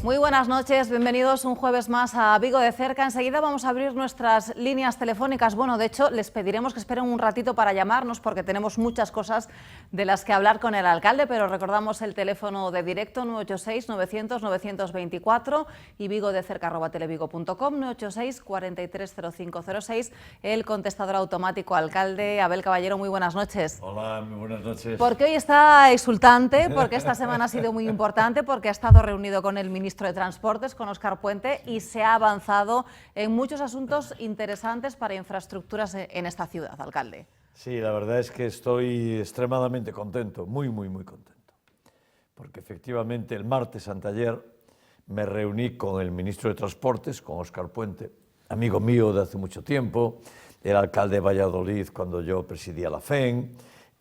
Muy buenas noches, bienvenidos un jueves más a Vigo de Cerca. Enseguida vamos a abrir nuestras líneas telefónicas. Bueno, de hecho, les pediremos que esperen un ratito para llamarnos porque tenemos muchas cosas de las que hablar con el alcalde, pero recordamos el teléfono de directo 986-900-924 y vigodecerca@televigo.com, 986-430506, el contestador automático. Alcalde Abel Caballero, muy buenas noches. Hola, muy buenas noches. Porque hoy está exultante, porque esta semana ha sido muy importante, porque ha estado reunido con el ministro de Transportes, con Óscar Puente, y se ha avanzado en muchos asuntos interesantes para infraestructuras en esta ciudad, alcalde. Sí, la verdad es que estoy extremadamente contento, muy contento, porque efectivamente el martes anteayer me reuní con el ministro de Transportes, con Óscar Puente, amigo mío de hace mucho tiempo, era alcalde de Valladolid cuando yo presidía la FEN,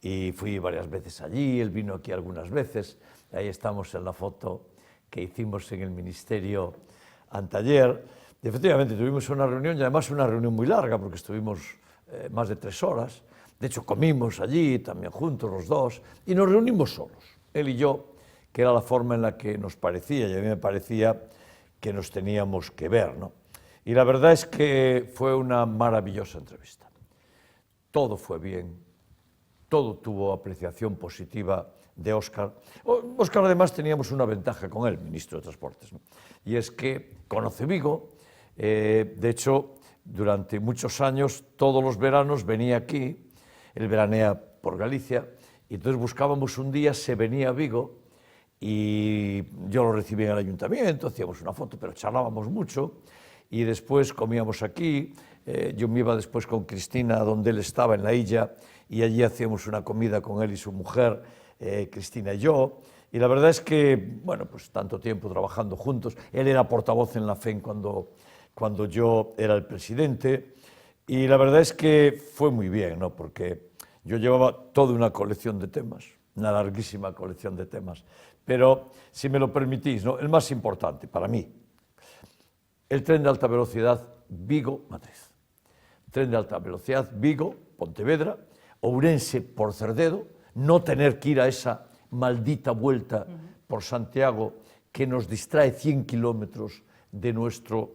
y fui varias veces allí, él vino aquí algunas veces, ahí estamos en la foto que hicimos en el ministerio anteayer. Y efectivamente tuvimos una reunión, y además una reunión muy larga, porque estuvimos más de 3 horas. De hecho, comimos allí también juntos los dos, y nos reunimos solos, él y yo, que era la forma en la que nos parecía, y a mí me parecía que nos teníamos que ver, ¿no? Y la verdad es que fue una maravillosa entrevista. Todo fue bien, todo tuvo apreciación positiva de Óscar. Óscar, además, teníamos una ventaja con él, ministro de Transportes, ¿no? Y es que conoce Vigo. De hecho, durante muchos años, todos los veranos venía aquí, él veranea por Galicia, y entonces buscábamos un día, se venía a Vigo, y yo lo recibí en el ayuntamiento, hacíamos una foto, pero charlábamos mucho, y después comíamos aquí. Yo me iba después con Cristina, donde él estaba, en la Illa, y allí hacíamos una comida con él y su mujer, Cristina y yo, y la verdad es que, bueno, pues tanto tiempo trabajando juntos. Él era portavoz en la FEN cuando yo era el presidente, y la verdad es que fue muy bien, ¿no? Porque yo llevaba toda una colección de temas, una larguísima colección de temas, pero si me lo permitís, ¿no?, el más importante para mí, el tren de alta velocidad Vigo-Madrid. Tren de alta velocidad Vigo-Pontevedra, Ourense por Cerdedo, no tener que ir a esa maldita vuelta por Santiago que nos distrae 100 kilómetros de nuestro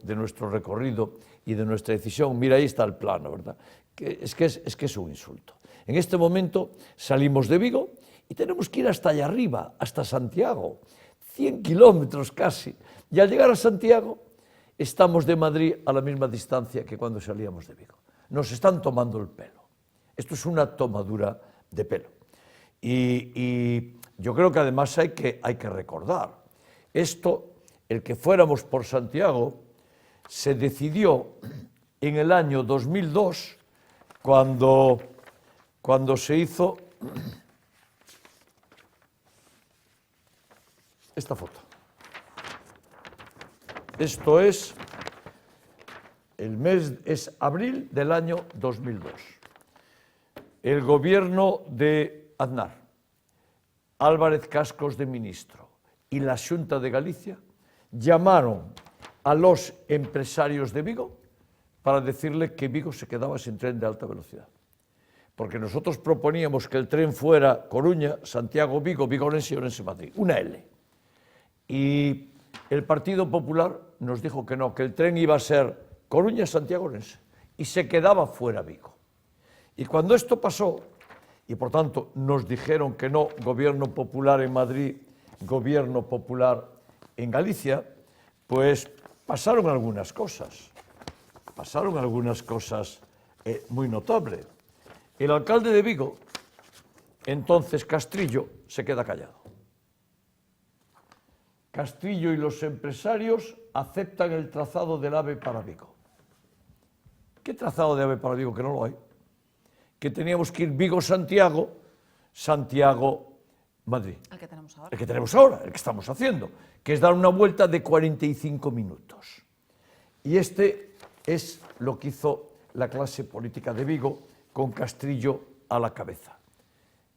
recorrido y de nuestra decisión. Mira, ahí está el plano, ¿verdad? Es que es un insulto. En este momento salimos de Vigo y tenemos que ir hasta allá arriba, hasta Santiago, 100 kilómetros casi. Y al llegar a Santiago, estamos de Madrid a la misma distancia que cuando salíamos de Vigo. Nos están tomando el pelo. Esto es una tomadura de pelo. Y yo creo que además hay que recordar, esto, el que fuéramos por Santiago, se decidió en el año 2002, cuando se hizo esta foto. Esto es, es abril del año 2002. El gobierno de Aznar, Álvarez Cascos de ministro y la Xunta de Galicia llamaron a los empresarios de Vigo para decirle que Vigo se quedaba sin tren de alta velocidad. Porque nosotros proponíamos que el tren fuera Coruña, Santiago, Vigo, Vigo-Orense y Orense-Madrid, una L. Y el Partido Popular nos dijo que no, que el tren iba a ser Coruña, Santiago, Orense, y se quedaba fuera Vigo. Y cuando esto pasó, y por tanto nos dijeron que no, gobierno popular en Madrid, gobierno popular en Galicia, pues pasaron algunas cosas muy notables. El alcalde de Vigo, entonces Castrillo, se queda callado. Castrillo y los empresarios aceptan el trazado del AVE para Vigo. ¿Qué trazado de AVE para Vigo? Que no lo hay. Que teníamos que ir Vigo-Santiago, Santiago-Madrid. El que tenemos ahora. El que tenemos ahora, el que estamos haciendo, que es dar una vuelta de 45 minutos. Y este es lo que hizo la clase política de Vigo con Castrillo a la cabeza.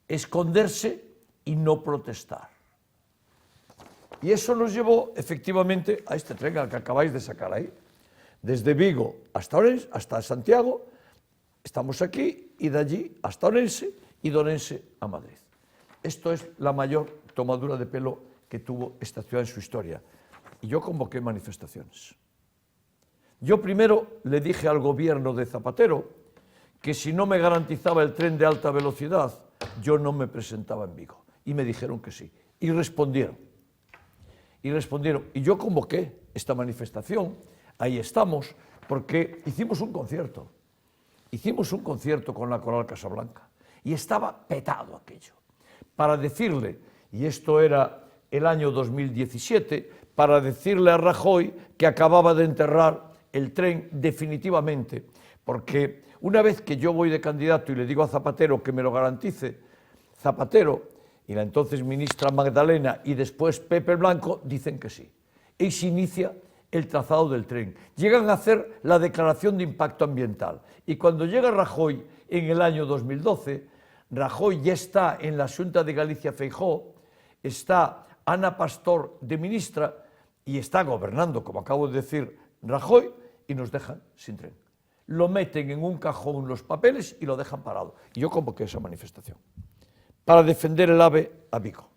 Esconderse y no protestar. Y eso nos llevó efectivamente a este tren al que acabáis de sacar ahí. Desde Vigo hasta Orense, hasta Santiago, estamos aquí, y de allí hasta Orense, y de Orense a Madrid. Esto es la mayor tomadura de pelo que tuvo esta ciudad en su historia. y yo convoqué manifestaciones. Yo primero le dije al gobierno de Zapatero que si no me garantizaba el tren de alta velocidad, yo no me presentaba en Vigo. Y me dijeron que sí. Y respondieron. Y yo convoqué esta manifestación, ahí estamos, porque hicimos un concierto. Hicimos un concierto con la Coral Casablanca. Y estaba petado aquello. Para decirle, y esto era el año 2017, para decirle a Rajoy que acababa de enterrar el tren definitivamente, porque una vez que yo voy de candidato y le digo a Zapatero que me lo garantice, Zapatero y la entonces ministra Magdalena y después Pepe Blanco dicen que sí. Y se inicia el trazado del tren. Llegan a hacer la declaración de impacto ambiental. Y cuando llega Rajoy en el año 2012, Rajoy ya está en la Xunta de Galicia-Feijóo, está Ana Pastor de ministra y está gobernando, como acabo de decir, Rajoy, y nos dejan sin tren. Lo meten en un cajón los papeles y lo dejan parado. Y yo convoqué esa manifestación para defender el AVE a Vigo.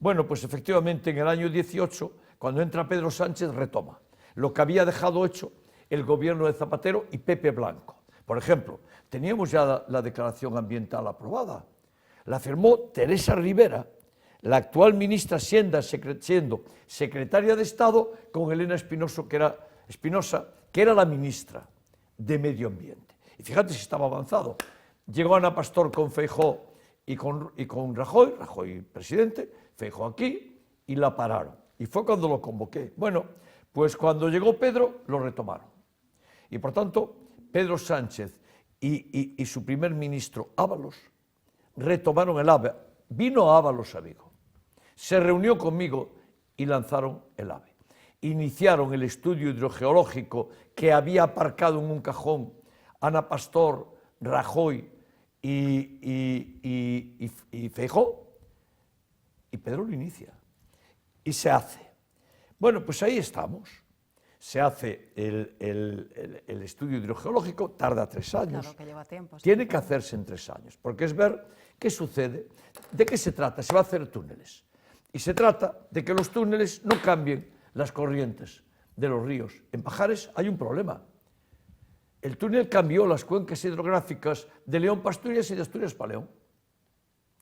Bueno, pues efectivamente en el año 18, cuando entra Pedro Sánchez, retoma lo que había dejado hecho el gobierno de Zapatero y Pepe Blanco. Por ejemplo, teníamos ya la declaración ambiental aprobada. La firmó Teresa Rivera, la actual ministra siendo secretaria de Estado, con Elena Espinosa, que era la ministra de Medio Ambiente. Y fíjate si estaba avanzado. Llegó Ana Pastor con Feijóo y con Rajoy presidente, Feijóo aquí, y la pararon. Y fue cuando lo convoqué. Bueno, pues cuando llegó Pedro, lo retomaron. Y por tanto, Pedro Sánchez y su primer ministro Ábalos retomaron el AVE. Vino Ábalos a Vigo, se reunió conmigo y lanzaron el AVE. Iniciaron el estudio hidrogeológico que había aparcado en un cajón Ana Pastor, Rajoy y Feijóo, y Pedro lo inicia y se hace. Bueno, pues ahí estamos. Se hace el estudio hidrogeológico, tarda 3 años. Claro, que lleva tiempo. Tiene que hacerse en 3 años, porque es ver qué sucede, de qué se trata. Se va a hacer túneles. Y se trata de que los túneles no cambien las corrientes de los ríos. En Pajares hay un problema. El túnel cambió las cuencas hidrográficas de León para Asturias y de Asturias para León.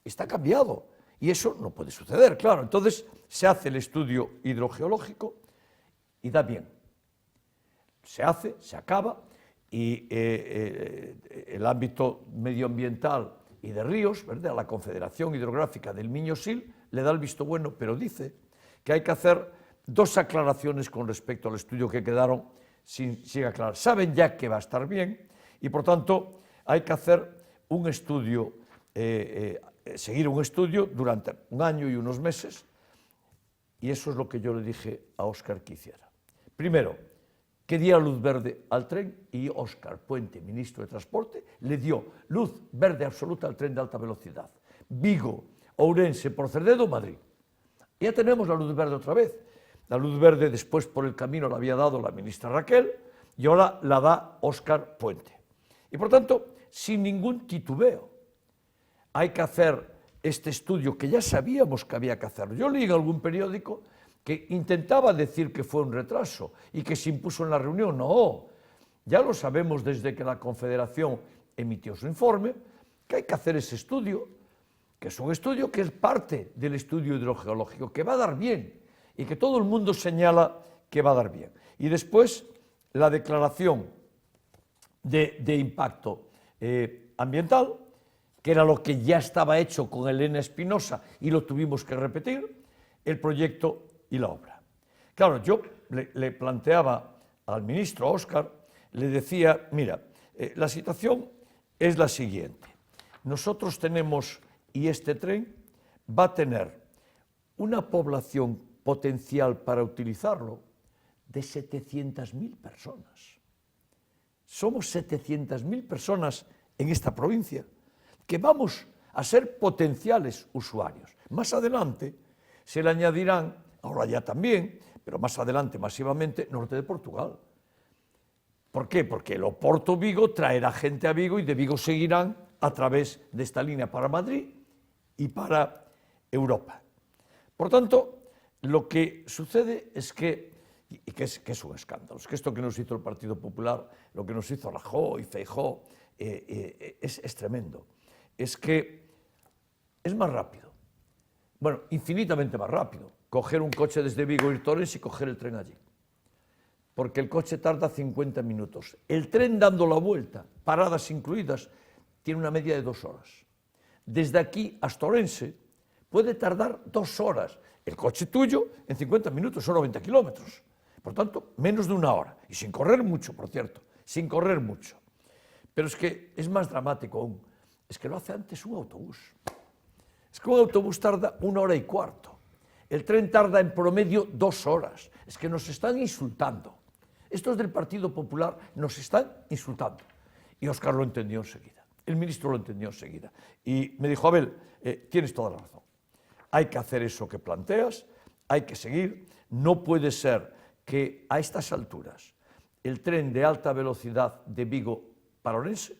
Está cambiado. Y eso no puede suceder, claro. Entonces se hace el estudio hidrogeológico y da bien. Se hace, se acaba, y el ámbito medioambiental y de ríos, ¿verdad?, a la Confederación Hidrográfica del Miño-Sil le da el visto bueno, pero dice que hay que hacer 2 aclaraciones con respecto al estudio que quedaron sin aclarar. Saben ya que va a estar bien y, por tanto, hay que hacer un estudio, seguir un estudio durante un año y unos meses, y eso es lo que yo le dije a Óscar que hiciera. Primero, que diera luz verde al tren, y Óscar Puente, ministro de Transporte, le dio luz verde absoluta al tren de alta velocidad. Vigo, Ourense, por Cerdedo, Madrid. Ya tenemos la luz verde otra vez. La luz verde después por el camino la había dado la ministra Raquel y ahora la da Óscar Puente. Y por tanto, sin ningún titubeo, hay que hacer este estudio que ya sabíamos que había que hacerlo. Yo leí en algún periódico que intentaba decir que fue un retraso y que se impuso en la reunión. No, ya lo sabemos desde que la Confederación emitió su informe, que hay que hacer ese estudio, que es un estudio que es parte del estudio hidrogeológico, que va a dar bien y que todo el mundo señala que va a dar bien. Y después la declaración de impacto ambiental, que era lo que ya estaba hecho con Elena Espinosa y lo tuvimos que repetir, el proyecto y la obra. Claro, yo le planteaba al ministro Óscar, le decía, mira, la situación es la siguiente. Nosotros tenemos, y este tren va a tener una población potencial para utilizarlo de 700.000 personas. Somos 700.000 personas en esta provincia que vamos a ser potenciales usuarios. Más adelante se le añadirán, ahora ya también, pero más adelante masivamente, norte de Portugal. ¿Por qué? Porque el Oporto-Vigo traerá gente a Vigo y de Vigo seguirán a través de esta línea para Madrid y para Europa. Por tanto, lo que sucede es que y que es un escándalo. Es que esto que nos hizo el Partido Popular, lo que nos hizo Rajoy y Feijóo, es tremendo. Es que es más rápido, bueno, infinitamente más rápido, coger un coche desde Vigo, ir a Torrens y coger el tren allí. Porque el coche tarda 50 minutos. El tren dando la vuelta, paradas incluidas, tiene una media de 2 horas. Desde aquí hasta Orense puede tardar 2 horas. El coche tuyo en 50 minutos son 90 kilómetros. Por tanto, menos de 1 hora. Y sin correr mucho, por cierto, sin correr mucho. Pero es que es más dramático aún. Es que lo hace antes un autobús. Es que un autobús tarda 1 hora y cuarto. El tren tarda en promedio 2 horas. Es que nos están insultando. Estos del Partido Popular nos están insultando. Y Óscar lo entendió enseguida. El ministro lo entendió enseguida. Y me dijo, Abel, tienes toda la razón. Hay que hacer eso que planteas, hay que seguir. No puede ser que a estas alturas el tren de alta velocidad de Vigo para Orense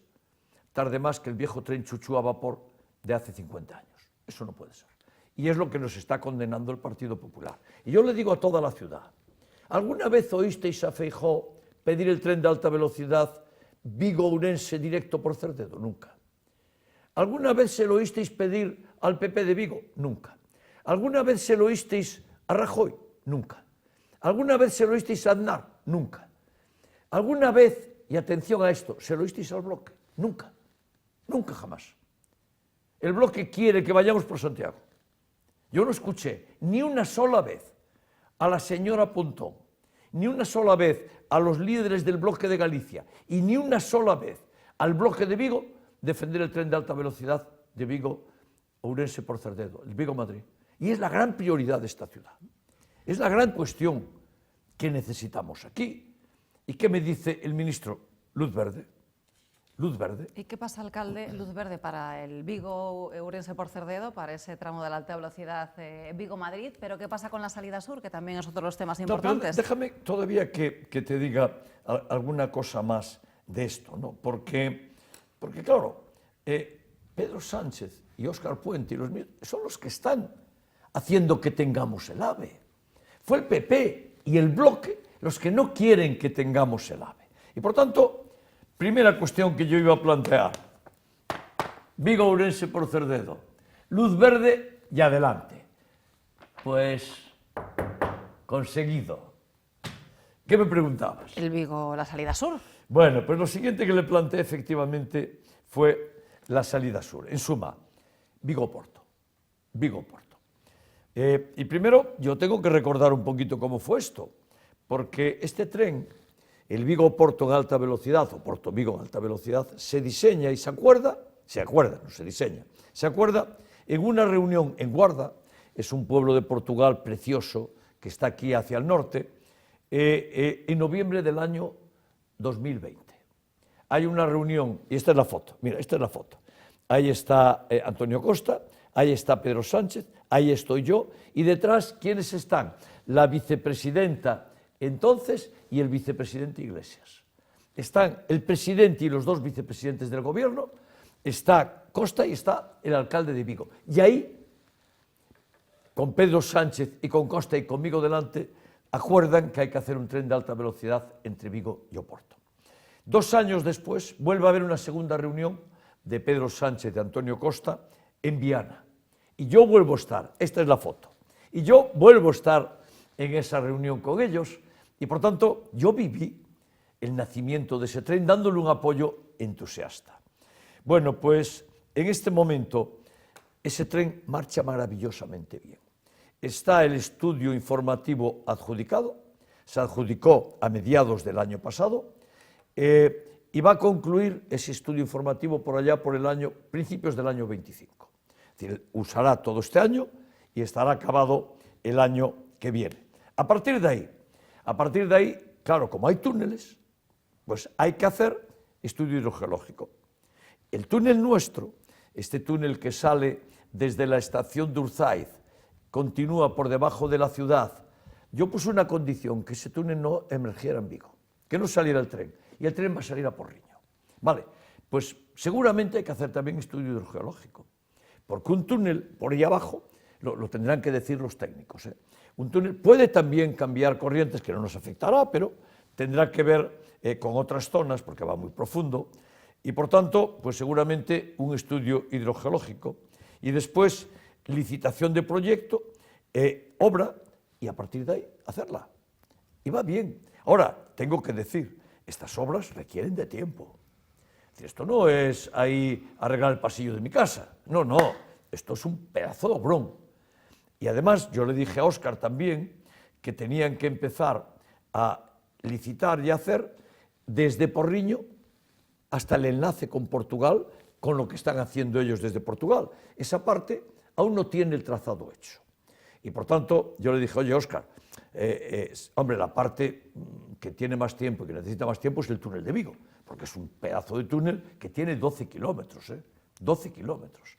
tarde más que el viejo tren chuchú a vapor de hace 50 años. Eso no puede ser. Y es lo que nos está condenando el Partido Popular. Y yo le digo a toda la ciudad, ¿alguna vez oísteis a Feijóo pedir el tren de alta velocidad Vigo-Ourense directo por Cerdedo? Nunca. ¿Alguna vez se lo oísteis pedir al PP de Vigo? Nunca. ¿Alguna vez se lo oísteis a Rajoy? Nunca. ¿Alguna vez se lo oísteis a Aznar? Nunca. ¿Alguna vez, y atención a esto, se lo oísteis al Bloque? Nunca. Nunca jamás. El Bloque quiere que vayamos por Santiago. Yo no escuché ni una sola vez a la señora Pontón, ni una sola vez a los líderes del Bloque de Galicia y ni una sola vez al Bloque de Vigo defender el tren de alta velocidad de Vigo-Ourense por Cerdedo, el Vigo-Madrid. Y es la gran prioridad de esta ciudad. Es la gran cuestión que necesitamos aquí. ¿Y qué me dice el ministro? Luz verde. Luz verde. ¿Y qué pasa, alcalde, luz verde para el Vigo-Ourense por Cerdedo, para ese tramo de la alta velocidad Vigo-Madrid? Pero ¿qué pasa con la salida sur, que también es otro de los temas importantes? Déjame todavía que te diga alguna cosa más de esto, ¿no? Porque claro, Pedro Sánchez y Óscar Puente y los míos son los que están haciendo que tengamos el AVE. Fue el PP y el Bloque los que no quieren que tengamos el AVE. Y por tanto, primera cuestión que yo iba a plantear, Vigo-Ourense por Cerdedo, luz verde y adelante. Pues conseguido. ¿Qué me preguntabas? El Vigo, la salida sur. Bueno, pues lo siguiente que le planteé efectivamente fue la salida sur. En suma, Vigo-Porto. Vigo-Porto. Y primero yo tengo que recordar un poquito cómo fue esto, porque este tren, el Vigo-Porto en alta velocidad, o Porto-Vigo en alta velocidad, se diseña y se acuerda, no se diseña, se acuerda en una reunión en Guarda, es un pueblo de Portugal precioso que está aquí hacia el norte, en noviembre del año 2020. Hay una reunión, y esta es la foto, mira, esta es la foto. Ahí está Antonio Costa, ahí está Pedro Sánchez, ahí estoy yo, y detrás, ¿quiénes están? La vicepresidenta entonces y el vicepresidente Iglesias. Están el presidente y los 2 vicepresidentes del gobierno, está Costa y está el alcalde de Vigo. Y ahí, con Pedro Sánchez y con Costa y conmigo delante, acuerdan que hay que hacer un tren de alta velocidad entre Vigo y Oporto. 2 años después vuelve a haber una segunda reunión de Pedro Sánchez y de Antonio Costa en Viana. Y yo vuelvo a estar, esta es la foto, y yo vuelvo a estar en esa reunión con ellos, y por tanto yo viví el nacimiento de ese tren dándole un apoyo entusiasta. Bueno, pues en este momento ese tren marcha maravillosamente bien. Está el estudio informativo adjudicado, se adjudicó a mediados del año pasado, y va a concluir ese estudio informativo por allá por el año, principios del año 25. Es decir, usará todo este año y estará acabado el año que viene. A partir de ahí, claro, como hay túneles, pues hay que hacer estudio hidrogeológico. El túnel nuestro, este túnel que sale desde la estación de Urzaiz, continúa por debajo de la ciudad, yo puse una condición, que ese túnel no emergiera en Vigo, que no saliera el tren, y el tren va a salir a Porriño. Vale, pues seguramente hay que hacer también estudio hidrogeológico, porque un túnel por ahí abajo lo tendrán que decir los técnicos. Un túnel puede también cambiar corrientes, que no nos afectará, pero tendrá que ver con otras zonas, porque va muy profundo, y por tanto, pues seguramente un estudio hidrogeológico, y después licitación de proyecto, obra, y a partir de ahí hacerla. Y va bien. Ahora, tengo que decir, estas obras requieren de tiempo. Esto no es ahí arreglar el pasillo de mi casa, no, no, esto es un pedazo de obrón. Y además yo le dije a Óscar también que tenían que empezar a licitar y hacer desde Porriño hasta el enlace con Portugal, con lo que están haciendo ellos desde Portugal. Esa parte aún no tiene el trazado hecho. Y por tanto yo le dije, oye Óscar, hombre, la parte que tiene más tiempo y que necesita más tiempo es el túnel de Vigo, porque es un pedazo de túnel que tiene 12 kilómetros, 12 kilómetros.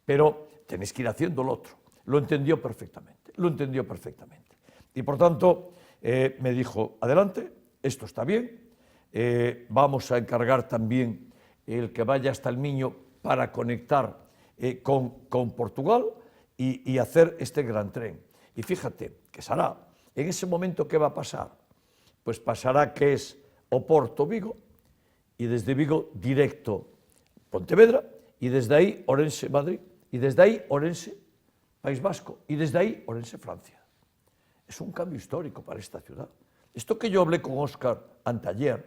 Pero tenéis que ir haciendo lo otro. Lo entendió perfectamente, lo entendió perfectamente. Y por tanto me dijo, adelante, esto está bien, vamos a encargar también el que vaya hasta el Miño para conectar con Portugal y hacer este gran tren. Y fíjate que será, en ese momento, ¿qué va a pasar? Pues pasará que es Oporto-Vigo, y desde Vigo directo Pontevedra, y desde ahí Orense-Madrid, y desde ahí Orense, País Vasco, y desde ahí Orense, Francia. Es un cambio histórico para esta ciudad. Esto que yo hablé con Óscar anteayer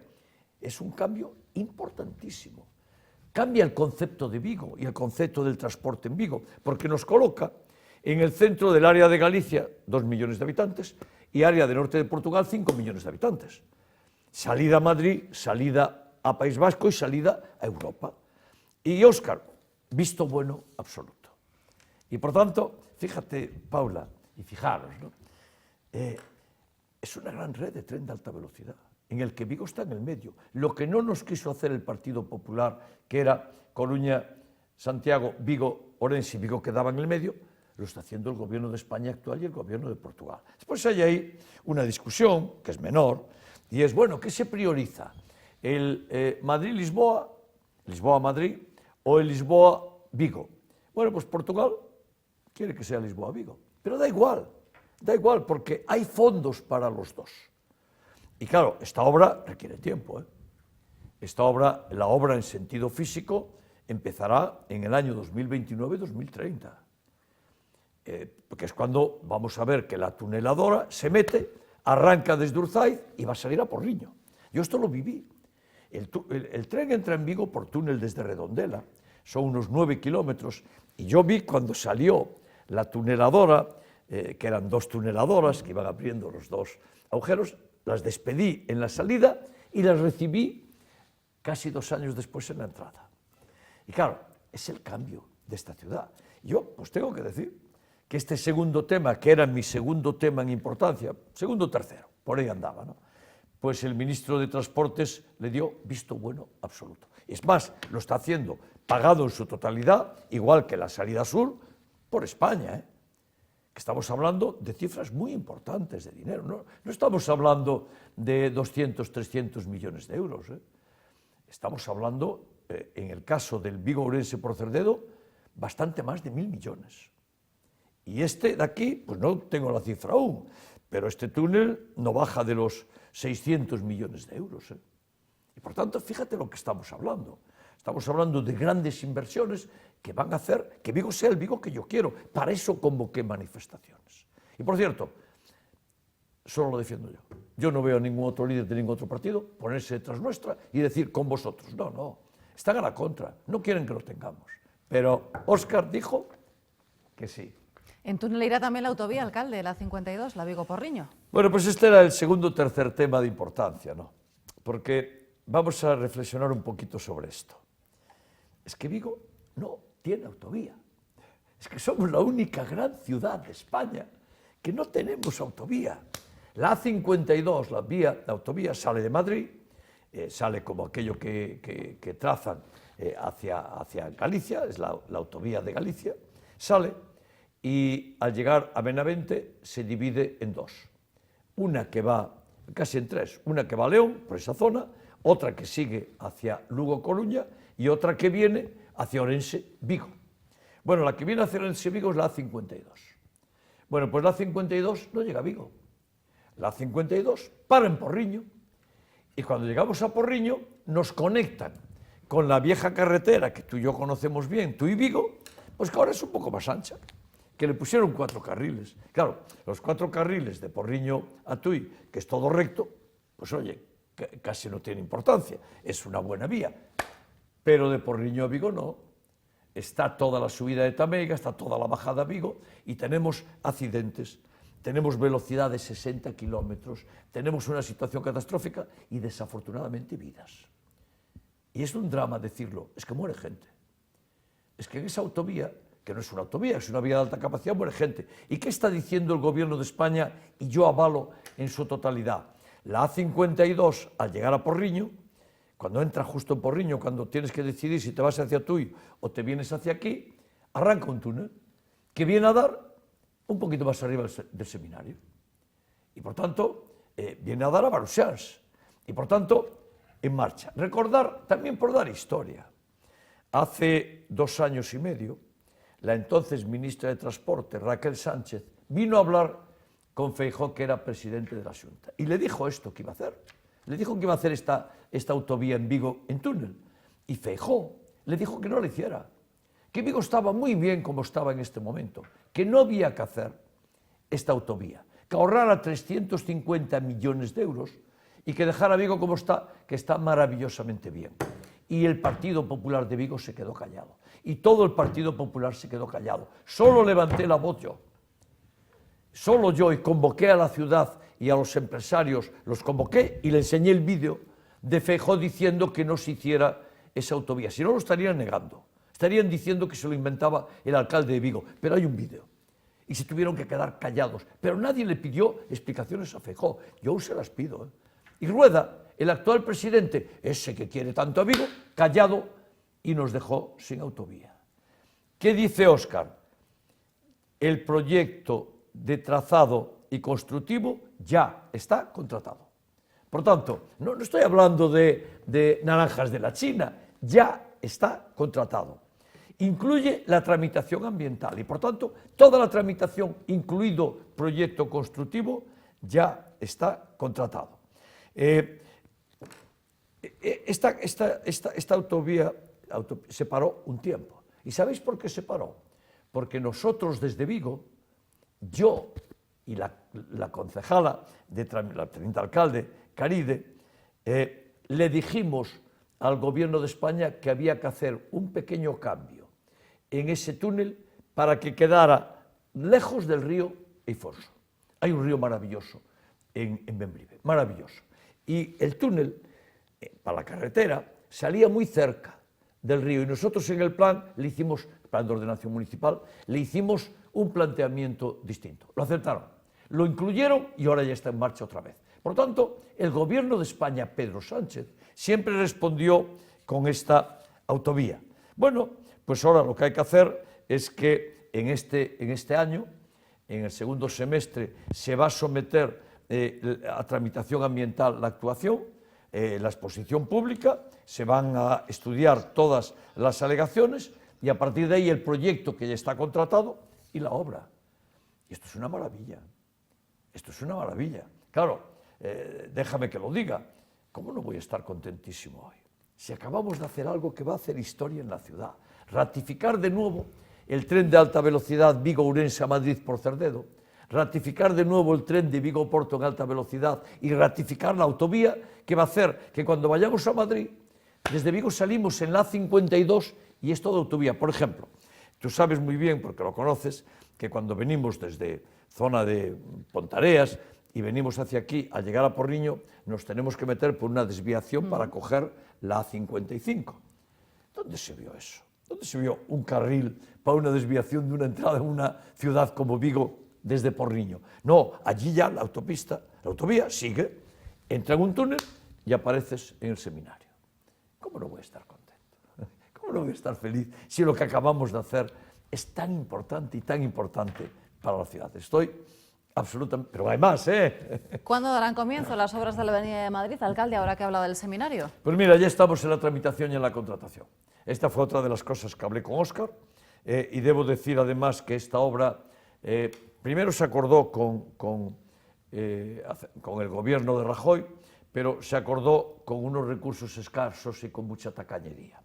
es un cambio importantísimo. Cambia el concepto de Vigo y el concepto del transporte en Vigo, porque nos coloca en el centro del área de Galicia, 2 millones de habitantes, y área del norte de Portugal, 5 millones de habitantes. Salida a Madrid, salida a País Vasco y salida a Europa. Y Óscar, visto bueno absoluto. Y por tanto, fíjate, Paula, y fijaros, ¿no? Es una gran red de tren de alta velocidad, en el que Vigo está en el medio. Lo que no nos quiso hacer el Partido Popular, que era Coruña, Santiago, Vigo, Orense y Vigo quedaba en el medio, lo está haciendo el gobierno de España actual y el gobierno de Portugal. Después hay ahí una discusión, que es menor, y es, bueno, ¿qué se prioriza? ¿El Madrid-Lisboa, Lisboa-Madrid, o el Lisboa-Vigo? Bueno, pues Portugal quiere que sea Lisboa-Vigo, pero da igual, porque hay fondos para los dos. Y claro, esta obra requiere tiempo. Esta obra, la obra en sentido físico, empezará en el año 2029-2030. Porque es cuando vamos a ver que la tuneladora se mete, arranca desde Urzaiz y va a salir a Porriño. Yo esto lo viví. El tren entra en Vigo por túnel desde Redondela, son unos 9 kilómetros, y yo vi cuando salió la tuneladora, que eran 2 tuneladoras que iban abriendo los 2 agujeros, las despedí en la salida y las recibí casi 2 años después en la entrada. Y claro, es el cambio de esta ciudad. Yo pues tengo que decir que este segundo tema, que era mi segundo tema en importancia, segundo o tercero, por ahí andaba, ¿no? Pues el ministro de Transportes le dio visto bueno absoluto. Es más, lo está haciendo pagado en su totalidad, igual que la salida sur, por España, que estamos hablando de cifras muy importantes de dinero, no estamos hablando de 200, 300 millones de euros, Estamos hablando, en el caso del Vigo-Ourense por Cerdedo, bastante más de 1.000 millones. Y este de aquí, pues no tengo la cifra aún, pero este túnel no baja de los 600 millones de euros. Y por tanto, fíjate lo que estamos hablando. Estamos hablando de grandes inversiones que van a hacer que Vigo sea el Vigo que yo quiero. Para eso convoqué manifestaciones. Y por cierto, solo lo defiendo yo. Yo no veo a ningún otro líder de ningún otro partido ponerse detrás nuestra y decir con vosotros. No, no. Están a la contra. No quieren que lo tengamos. Pero Óscar dijo que sí. ¿En túnel irá también la autovía, alcalde, la 52, la Vigo-Porriño? Bueno, pues este era el segundo o tercer tema de importancia, ¿no? Porque vamos a reflexionar un poquito sobre esto. Es que Vigo no tiene autovía. Es que somos la única gran ciudad de España que no tenemos autovía. La A52, la autovía, sale de Madrid, sale como aquello que trazan hacia Galicia, es la autovía de Galicia, sale y al llegar a Benavente se divide en 2. Una que va, casi en 3, una que va a León, por esa zona, otra que sigue hacia Lugo-Coruña y otra que viene hacia Orense-Vigo. Bueno, la que viene a hacerse Vigo es la A52. Bueno, pues la A52 no llega a Vigo. La A52 para en Porriño, y cuando llegamos a Porriño nos conectan con la vieja carretera que tú y yo conocemos bien, tú y Vigo, pues que ahora es un poco más ancha, que le pusieron 4 carriles. Claro, los 4 carriles de Porriño a Tui, que es todo recto, pues oye, casi no tiene importancia, es una buena vía, pero de Porriño a Vigo no. Está toda la subida de Tameiga, está toda la bajada a Vigo, y tenemos accidentes, tenemos velocidad de 60 kilómetros, tenemos una situación catastrófica y desafortunadamente vidas. Y es un drama decirlo, es que muere gente. Es que en esa autovía, que no es una autovía, es una vía de alta capacidad, muere gente. ¿Y qué está diciendo el gobierno de España? Y yo avalo en su totalidad. La A52, al llegar a Porriño, cuando entra justo en Porriño, cuando tienes que decidir si te vas hacia Tui o te vienes hacia aquí, arranca un túnel que viene a dar un poquito más arriba del seminario. Y por tanto, viene a dar a Barusians. Y por tanto, en marcha. Recordar, también por dar historia. Hace 2 años y medio, la entonces ministra de Transporte, Raquel Sánchez, vino a hablar con Feijóo, que era presidente de la Xunta, y le dijo esto que iba a hacer. Le dijo que iba a hacer esta autovía en Vigo en túnel. Y Feijóo le dijo que no lo hiciera, que Vigo estaba muy bien como estaba en este momento, que no había que hacer esta autovía, que ahorrara 350 millones de euros y que dejara Vigo como está, que está maravillosamente bien. Y el Partido Popular de Vigo se quedó callado. Y todo el Partido Popular se quedó callado. Solo levanté la voz yo. Solo yo, y convoqué a la ciudad y a los empresarios, los convoqué y le enseñé el vídeo de Feijóo diciendo que no se hiciera esa autovía. Si no, lo estarían negando. Estarían diciendo que se lo inventaba el alcalde de Vigo. Pero hay un vídeo. Y se tuvieron que quedar callados. Pero nadie le pidió explicaciones a Feijóo. Yo aún se las pido. Y Rueda, el actual presidente, ese que quiere tanto a Vigo, callado, y nos dejó sin autovía. ¿Qué dice Óscar? El proyecto de trazado y constructivo ya está contratado. Por tanto, no estoy hablando de naranjas de la China, ya está contratado. Incluye la tramitación ambiental y, por tanto, toda la tramitación, incluido proyecto constructivo, ya está contratado. Esta autovía se paró un tiempo. ¿Y sabéis por qué se paró? Porque nosotros desde Vigo, yo y la concejala, la teniente alcalde, Caride, le dijimos al gobierno de España que había que hacer un pequeño cambio en ese túnel para que quedara lejos del río Eiforso. Hay un río maravilloso en Bembrive, maravilloso. Y el túnel, para la carretera, salía muy cerca del río. Y nosotros en el plan le hicimos, plan de ordenación municipal, le hicimos un planteamiento distinto. Lo aceptaron, lo incluyeron y ahora ya está en marcha otra vez. Por tanto, el gobierno de España, Pedro Sánchez, siempre respondió con esta autovía. Bueno, pues ahora lo que hay que hacer es que en este año, en el segundo semestre, se va a someter a tramitación ambiental la actuación, la exposición pública, se van a estudiar todas las alegaciones y a partir de ahí el proyecto que ya está contratado y la obra. Y esto es una maravilla. Esto es una maravilla. Claro, déjame que lo diga. ¿Cómo no voy a estar contentísimo hoy? Si acabamos de hacer algo que va a hacer historia en la ciudad, ratificar de nuevo el tren de alta velocidad Vigo-Ourense a Madrid por Cerdedo, ratificar de nuevo el tren de Vigo-Porto en alta velocidad y ratificar la autovía que va a hacer que cuando vayamos a Madrid, desde Vigo salimos en la A52 y es toda autovía. Por ejemplo, tú sabes muy bien, porque lo conoces, que cuando venimos desde zona de Pontareas y venimos hacia aquí, al llegar a Porriño, nos tenemos que meter por una desviación para coger la A55. ¿Dónde se vio eso? ¿Dónde se vio un carril para una desviación de una entrada en una ciudad como Vigo desde Porriño? No, allí ya la autovía sigue, entra en un túnel y apareces en el seminario. ¿Cómo no voy a estar contento? ¿Cómo no voy a estar feliz si lo que acabamos de hacer es tan importante y tan importante para la ciudad? Estoy absolutamente... Pero hay más, ¿eh? ¿Cuándo darán comienzo las obras de la Avenida de Madrid, alcalde, ahora que ha hablado del seminario? Pues mira, ya estamos en la tramitación y en la contratación. Esta fue otra de las cosas que hablé con Óscar. Y debo decir además que esta obra primero se acordó con el gobierno de Rajoy, pero se acordó con unos recursos escasos y con mucha tacañería.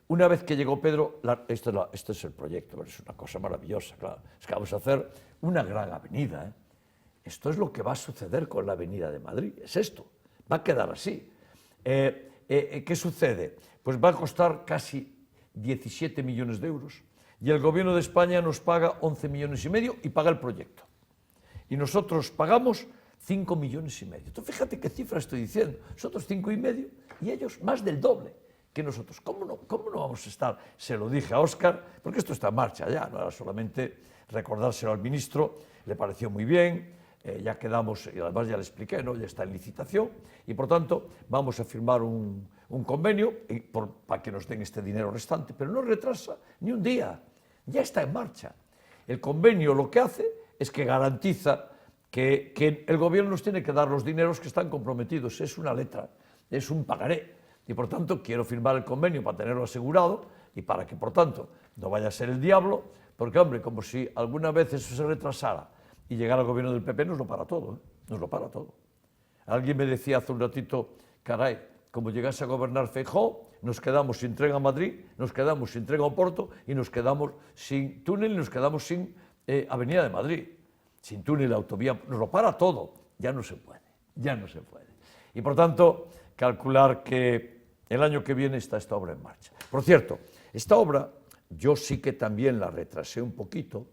Una vez que llegó Pedro, este es el proyecto, es una cosa maravillosa, claro, es que vamos a hacer una gran avenida. Esto es lo que va a suceder con la Avenida de Madrid, es esto, va a quedar así. ¿Qué sucede? Pues va a costar casi 17 millones de euros y el gobierno de España nos paga 11 millones y medio y paga el proyecto. Y nosotros pagamos 5 millones y medio. Entonces, fíjate qué cifra estoy diciendo. Nosotros 5 y medio y ellos más del doble que nosotros. ¿Cómo no vamos a estar? Se lo dije a Óscar, porque esto está en marcha ya, no era solamente recordárselo al ministro, le pareció muy bien, ya quedamos, y además ya le expliqué, ¿no? Ya está en licitación, y por tanto vamos a firmar un convenio para que nos den este dinero restante, pero no retrasa ni un día, ya está en marcha. El convenio lo que hace es que garantiza que el gobierno nos tiene que dar los dineros que están comprometidos, es una letra, es un pagaré. Y por tanto quiero firmar el convenio para tenerlo asegurado y para que por tanto no vaya a ser el diablo, porque hombre, como si alguna vez eso se retrasara y llegara al gobierno del PP, nos lo para todo, nos lo para todo. Alguien me decía hace un ratito, caray, como llegase a gobernar Feijóo, nos quedamos sin tren a Madrid, nos quedamos sin tren a Oporto y nos quedamos sin túnel y nos quedamos sin Avenida de Madrid, sin túnel, autovía, nos lo para todo, ya no se puede, ya no se puede. Y por tanto, calcular que el año que viene está esta obra en marcha. Por cierto, esta obra yo sí que también la retrasé un poquito,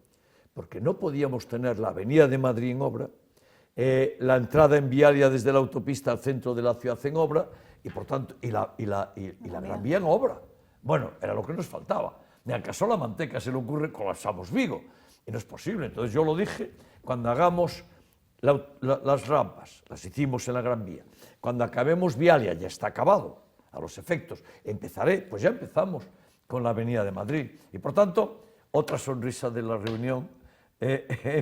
porque no podíamos tener la Avenida de Madrid en obra, la entrada en viaria desde la autopista al centro de la ciudad en obra, y por tanto, y la Gran Vía en obra. Bueno, era lo que nos faltaba. Ni al Casola Manteca se le ocurre colapsamos Vigo, y no es posible. Entonces yo lo dije, cuando hagamos las rampas, las hicimos en la Gran Vía. Cuando acabemos viaria, ya está acabado, a los efectos, pues ya empezamos con la Avenida de Madrid. Y por tanto, otra sonrisa de la reunión,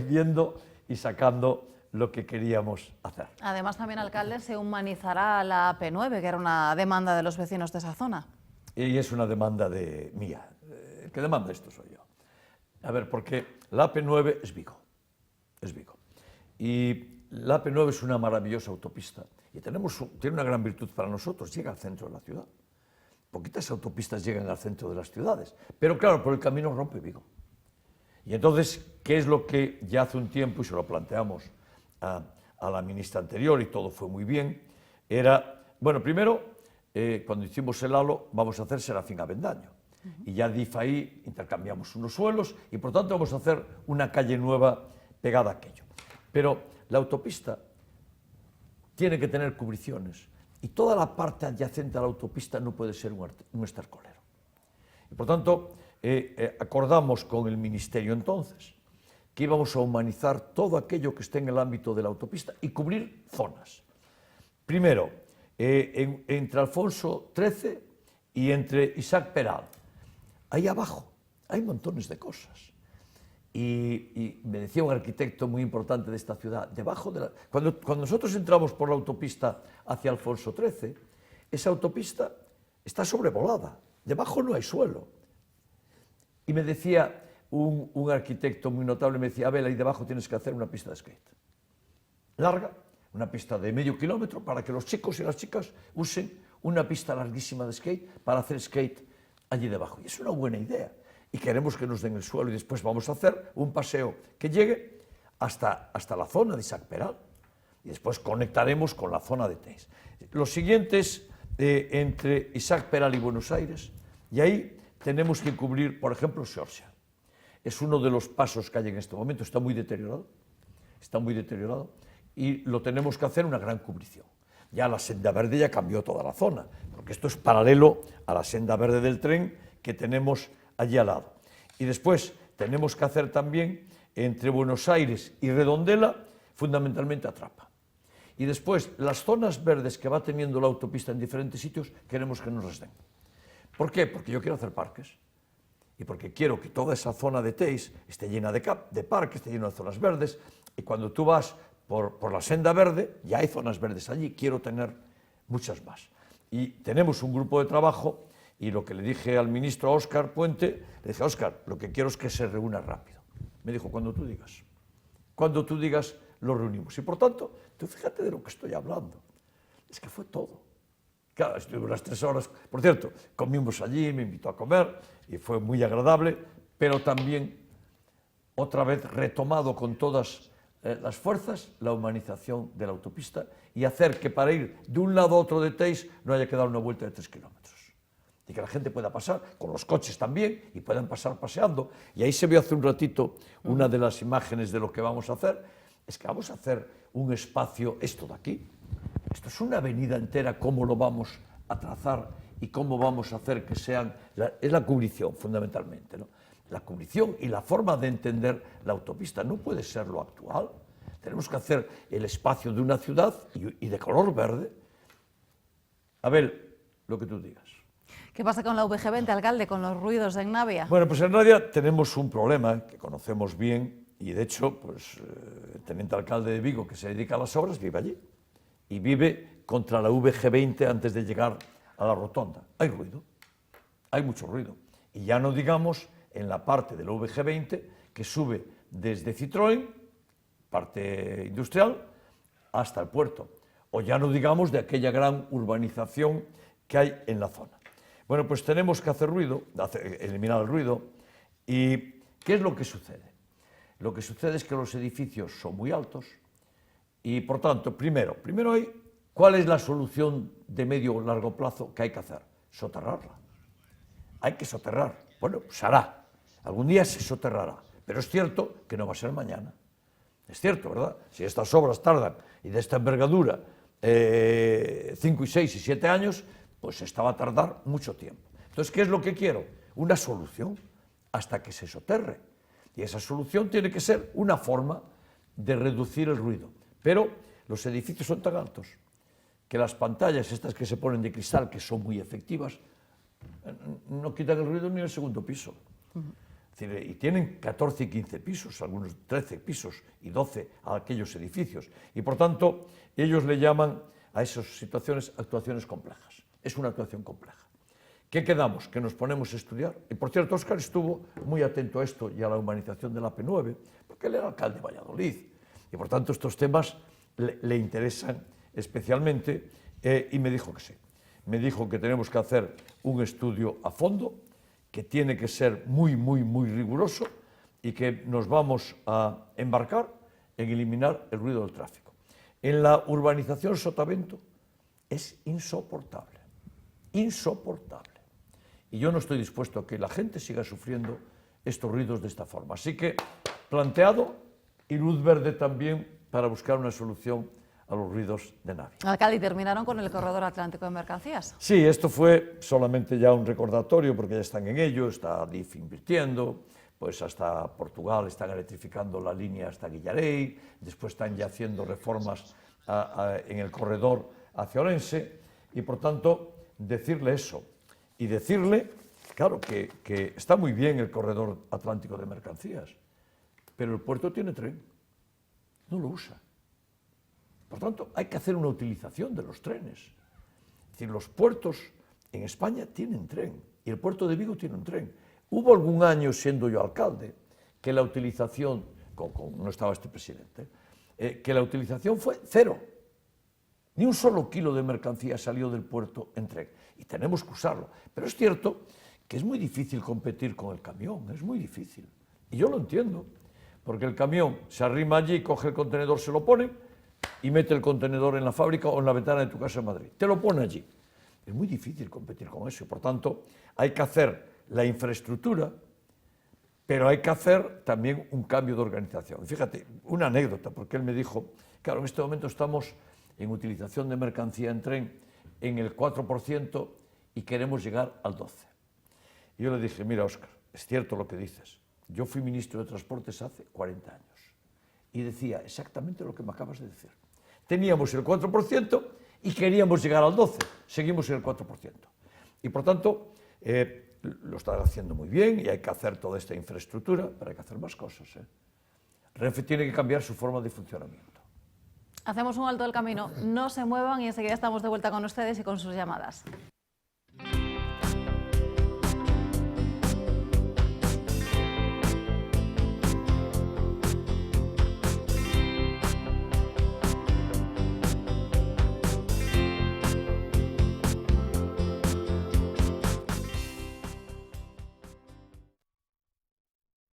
viendo y sacando lo que queríamos hacer. Además, también, alcalde, se humanizará la AP9, que era una demanda de los vecinos de esa zona. Y es una demanda mía. El que demanda esto soy yo. A ver, porque la AP9 es Vigo. Es Vigo. Y la AP9 es una maravillosa autopista. Y tiene una gran virtud para nosotros, llega al centro de la ciudad. Poquitas autopistas llegan al centro de las ciudades. Pero claro, por el camino rompe Vigo. Y entonces, ¿qué es lo que ya hace un tiempo, y se lo planteamos a la ministra anterior, y todo fue muy bien, era, bueno, primero, cuando hicimos el halo, vamos a hacer Serafín Avendaño. Y ya ahí intercambiamos unos suelos, y por tanto vamos a hacer una calle nueva pegada a aquello. Pero la autopista tiene que tener cubriciones, y toda la parte adyacente a la autopista no puede ser un estercolero. Y por tanto, acordamos con el Ministerio entonces que íbamos a humanizar todo aquello que esté en el ámbito de la autopista y cubrir zonas. Primero, entre Alfonso XIII y entre Isaac Peral. Ahí abajo hay montones de cosas. Y me decía un arquitecto muy importante de esta ciudad, cuando nosotros entramos por la autopista hacia Alfonso XIII, esa autopista está sobrevolada, debajo no hay suelo. Y me decía un arquitecto muy notable, me decía, Abel, ahí debajo tienes que hacer una pista de skate. Larga, una pista de medio kilómetro, para que los chicos y las chicas usen una pista larguísima de skate para hacer skate allí debajo. Y es una buena idea. Y queremos que nos den el suelo y después vamos a hacer un paseo que llegue hasta la zona de Isaac Peral. Y después conectaremos con la zona de Teis. Lo siguiente es entre Isaac Peral y Buenos Aires, y ahí tenemos que cubrir, por ejemplo, Xorxa. Es uno de los pasos que hay en este momento, está muy deteriorado, y lo tenemos que hacer una gran cubrición. Ya la senda verde ya cambió toda la zona, porque esto es paralelo a la senda verde del tren que tenemos allí al lado. Y después tenemos que hacer también entre Buenos Aires y Redondela, fundamentalmente Atrapa. Y después las zonas verdes que va teniendo la autopista en diferentes sitios, queremos que nos las den. ¿Por qué? Porque yo quiero hacer parques. Y porque quiero que toda esa zona de Teis esté llena de parques, esté llena de zonas verdes, y cuando tú vas por la senda verde, ya hay zonas verdes allí, quiero tener muchas más. Y tenemos un grupo de trabajo Y lo que le dije al ministro Óscar Puente, le dije, Óscar, lo que quiero es que se reúna rápido. Me dijo, cuando tú digas. Cuando tú digas, lo reunimos. Y por tanto, tú fíjate de lo que estoy hablando. Es que fue todo. Claro, estuvimos las 3 horas. Por cierto, comimos allí, me invitó a comer y fue muy agradable, pero también, otra vez retomado con todas las fuerzas, la humanización de la autopista y hacer que para ir de un lado a otro de Teis no haya que dar una vuelta de 3 kilómetros. Y que la gente pueda pasar, con los coches también, y puedan pasar paseando. Y ahí se vio hace un ratito una de las imágenes de lo que vamos a hacer. Es que vamos a hacer un espacio, esto de aquí, esto es una avenida entera, cómo lo vamos a trazar y cómo vamos a hacer que sean, es la cubrición fundamentalmente, ¿no? La cubrición y la forma de entender la autopista no puede ser lo actual. Tenemos que hacer el espacio de una ciudad y de color verde. Abel, lo que tú digas. ¿Qué pasa con la VG20, alcalde, con los ruidos en Navia? Bueno, pues en Navia tenemos un problema que conocemos bien y de hecho, pues el teniente alcalde de Vigo que se dedica a las obras vive allí y vive contra la VG20 antes de llegar a la rotonda. Hay ruido, hay mucho ruido. Y ya no digamos en la parte de la VG20 que sube desde Citroën, parte industrial, hasta el puerto. O ya no digamos de aquella gran urbanización que hay en la zona. Bueno, pues tenemos que hacer ruido, eliminar el ruido. ¿Y qué es lo que sucede? Lo que sucede es que los edificios son muy altos y, por tanto, primero hay, ¿cuál es la solución de medio o largo plazo que hay que hacer? Soterrarla. Hay que soterrar. Bueno, pues hará. Algún día se soterrará. Pero es cierto que no va a ser mañana. Es cierto, ¿verdad? Si estas obras tardan y de esta envergadura 5 y 6 y 7 años, pues esta va a tardar mucho tiempo. Entonces, ¿qué es lo que quiero? Una solución hasta que se soterre. Y esa solución tiene que ser una forma de reducir el ruido. Pero los edificios son tan altos que las pantallas, estas que se ponen de cristal, que son muy efectivas, no quitan el ruido ni en el segundo piso. Es decir, y tienen 14 y 15 pisos, algunos 13 pisos y 12 a aquellos edificios. Y por tanto, ellos le llaman a esas situaciones actuaciones complejas. Es una actuación compleja. ¿Qué quedamos? Que nos ponemos a estudiar. Y por cierto, Óscar estuvo muy atento a esto y a la humanización de la P9, porque él era alcalde de Valladolid. Y por tanto, estos temas le interesan especialmente y me dijo que sí. Me dijo que tenemos que hacer un estudio a fondo, que tiene que ser muy riguroso y que nos vamos a embarcar en eliminar el ruido del tráfico. En la urbanización Sotavento es insoportable. Insoportable. Y yo no estoy dispuesto a que la gente siga sufriendo estos ruidos de esta forma. Así que, planteado y luz verde también para buscar una solución a los ruidos de Navia. Alcalde, ¿y terminaron con el corredor atlántico de mercancías? Sí, esto fue solamente ya un recordatorio porque ya están en ello, está DIF invirtiendo, pues hasta Portugal están electrificando la línea hasta Guillarei, después están ya haciendo reformas en el corredor hacia Orense y por tanto decirle eso y decirle, claro, que está muy bien el corredor atlántico de mercancías, pero el puerto tiene tren, no lo usa. Por tanto, hay que hacer una utilización de los trenes. Es decir, los puertos en España tienen tren y el puerto de Vigo tiene un tren. Hubo algún año, siendo yo alcalde, que la utilización, no estaba este presidente, que la utilización fue cero. Ni un solo kilo de mercancía salió del puerto en tren. Y tenemos que usarlo. Pero es cierto que es muy difícil competir con el camión, es muy difícil. Y yo lo entiendo, porque el camión se arrima allí, coge el contenedor, se lo pone y mete el contenedor en la fábrica o en la ventana de tu casa en Madrid. Te lo pone allí. Es muy difícil competir con eso. Por tanto, hay que hacer la infraestructura, pero hay que hacer también un cambio de organización. Fíjate, una anécdota, porque él me dijo, claro, en este momento estamos en utilización de mercancía en tren en el 4% y queremos llegar al 12%. Y yo le dije, mira, Óscar, es cierto lo que dices. Yo fui ministro de Transportes hace 40 años y decía exactamente lo que me acabas de decir. Teníamos el 4% y queríamos llegar al 12%. Seguimos en el 4%. Y por tanto, lo están haciendo muy bien y hay que hacer toda esta infraestructura, pero hay que hacer más cosas. Renfe tiene que cambiar su forma de funcionamiento. Hacemos un alto del camino, no se muevan y enseguida estamos de vuelta con ustedes y con sus llamadas.